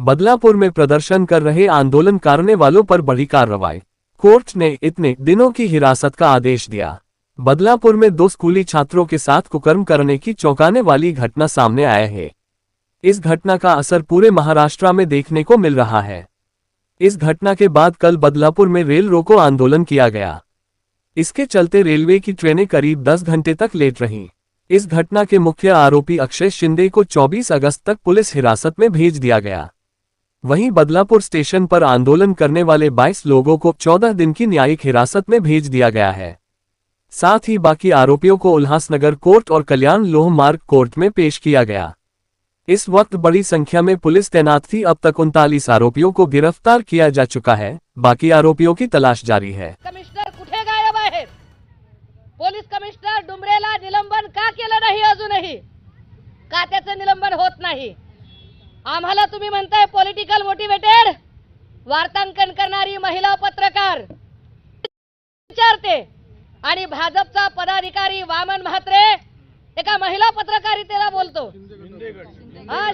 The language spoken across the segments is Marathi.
बदलापुर में प्रदर्शन कर रहे आंदोलन करने वालों पर बड़ी कार्रवाई। कोर्ट ने इतने दिनों की हिरासत का आदेश दिया। बदलापुर में 2 स्कूली छात्रों के साथ कुकर्म करने की चौंकाने वाली घटना सामने आया है। इस घटना का असर पूरे महाराष्ट्र में देखने को मिल रहा है। इस घटना के बाद कल बदलापुर में रेल रोको आंदोलन किया गया। इसके चलते रेलवे की ट्रेनें करीब 10 घंटे तक लेट रहीं। इस घटना के मुख्य आरोपी अक्षय शिंदे को 24 अगस्त तक पुलिस हिरासत में भेज दिया गया। वहीं बदलापुर स्टेशन पर आंदोलन करने वाले 22 लोगों को 14 दिन की न्यायिक हिरासत में भेज दिया गया है। साथ ही बाकी आरोपियों को उल्लासनगर कोर्ट और कल्याण लोह मार्ग कोर्ट में पेश किया गया। इस वक्त बड़ी संख्या में पुलिस तैनात थी। अब तक 39 आरोपियों को गिरफ्तार किया जा चुका है। बाकी आरोपियों की तलाश जारी है। कमिशनर कुठे गायब आहेत? पोलीस कमिशनर डुमरेला निलंबन का केलं नाही? अजूनही का त्याचं निलंबन होत नाही? आम्हाला तुम्ही म्हणताय पॉलिटिकल मोटिवेटेड वार्तांकन करणारी महिला पत्रकार विचारते आणि भाजपचा पदाधिकारी वामन म्हात्रे एका महिला पत्रकारितेला बोलतो।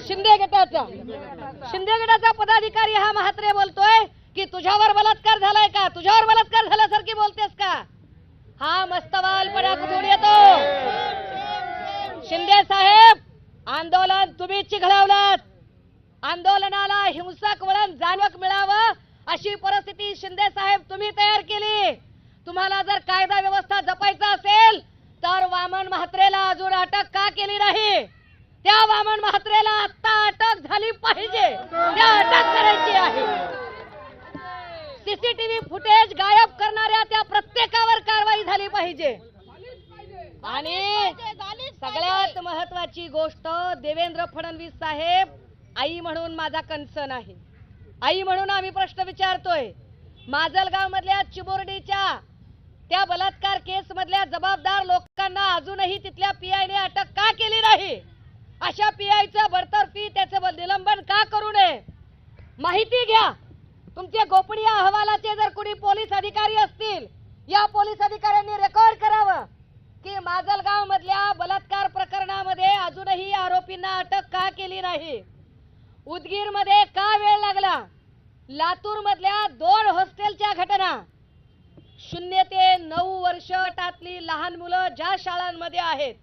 शिंदे गटाचा पदाधिकारी हा म्हात्रे बोलतोय की तुझ्यावर बलात्कार झालाय का? तुझ्यावर बलात्कार झाल्यासारखी बोलतेस का? हा मस्तवालपणा कुठून येतो? शिंदे साहेब, आंदोलन तुम्ही चिघळवलं। आंदोलनाला हिंसक वळण जाणवक मिळावं अशी परिस्थिती शिंदे साहेब तुम्ही तयार केली। तुम्हाला जर कायदा व्यवस्था जपायचा असेल तर वामन म्हात्रेला अजून अटक का केली नाही? त्या वामन म्हात्रेला आता अटक झाली पाहिजे, त्या अटक करायची आहे। सीसीटीव्ही फुटेज गायब करणाऱ्या त्या प्रत्येकावर कारवाई झाली पाहिजे। आणि सगळ्यात महत्त्वाची गोष्ट, देवेंद्र फडणवीस साहेब, आई म्हणून माझा कन्सर्न आहे। आई म्हणून आम्ही प्रश्न विचारतोय। माजलगाव मधल्या चिबोर्डीच्या त्या बलात्कार केस मधल्या जबाबदार लोकांना अजूनही तिथल्या पीआयने अटक का केली नाही? अशा पीआयचं बडतर्फी, त्याचं निलंबन का करू नये? माहिती घ्या। तुमचे गोपनीय अहवालाचे जर कोणी पोलीस अधिकारी असतील, या पोलीस अधिकाऱ्यांनी रेकॉर्ड करावं की माजलगाव मधल्या बलात्कार प्रकरणामध्ये अजूनही आरोपींना अटक का केली नाही? उदगीर मध्ये का वेळ लागला? लातूर मधल्या 2 हॉस्टेलच्या घटना, 0 ते 9 वर्ष गटातली लहान मुलं ज्या शाळांमध्ये आहेत,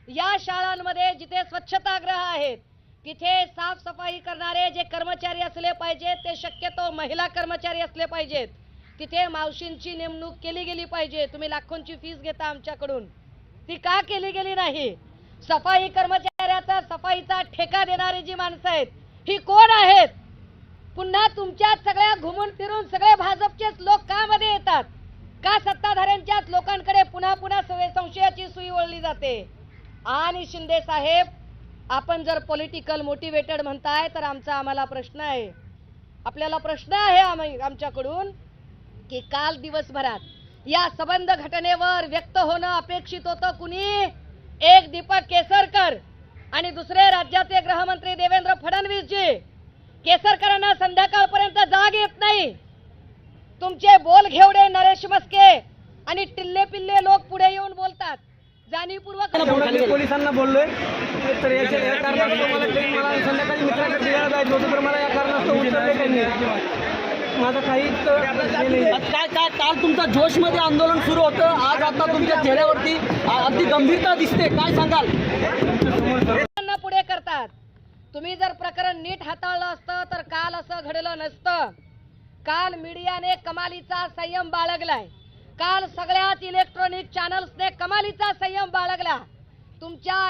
या शाळांमध्ये जिथे स्वच्छतागृह आहेत, तिथे साफसफाई करणारे जे कर्मचारी असले पाहिजेत ते शक्यतो महिला कर्मचारी असले पाहिजेत। तिथे मावशींची नेमणूक केली गेली पाहिजे। तुम्ही लाखोंची फीस घेता आमच्याकडून, ती का केली गेली नाही? सफाई कर्मचाऱ्याचा, सफाईचा ठेका देणारी जी माणसं आहेत ही कोण आहेत? पुन्हा तुमच्यात सगळ्या घुमून फिरून सगळे भाजपचेच लोक का मध्ये येतात? का सत्ताधाऱ्यांच्याच लोकांकडे पुन्हा पुन्हा संशयाची सुई वळली जाते? आणि शिंदे साहेब, आपण जर पॉलिटिकल मोटिवेटेड म्हणताय तर आम्हाला प्रश्न आहे। आपल्याला प्रश्न आहे आमच्याकडून की काल दिवसभरात या संबंध घटनेवर व्यक्त होणं अपेक्षित होतं कुणी? एक दीपक केसरकर आणि दुसरे राज्याचे गृहमंत्री देवेंद्र फडणवीस जी। केसरकरांना संध्याकाळपर्यंत जाग येत नाही। तुमचे बोल घेवडे नरेश मस्के आणि टिल्ले पिल्ले लोक पुढे येऊन बोलतात। जाणीवपूर्वक पोलिसांना बोललोय तर याच्या कारणास्तव मला संध्याकाळी मित्राकडे यायला जायचं होतं, तर मला या कारणास्तव उचलले त्यांनी। माझं काहीच काय काल तुमचा जोशमध्ये आंदोलन सुरू होतं, आज आता तुमच्या चेहऱ्यावरती अगदी गंभीरता दिसते, काय सांगाल? पुढे करतात। तुम्ही जर प्रकरण नीट हाताळलं असतं तर काल असं घडलं नसतं। काल मीडियाने कमालीचा संयम बाळगलाय। काल सगळ्याच इलेक्ट्रॉनिक चॅनल्सने कमालीचा संयम बाळगला। तुमच्या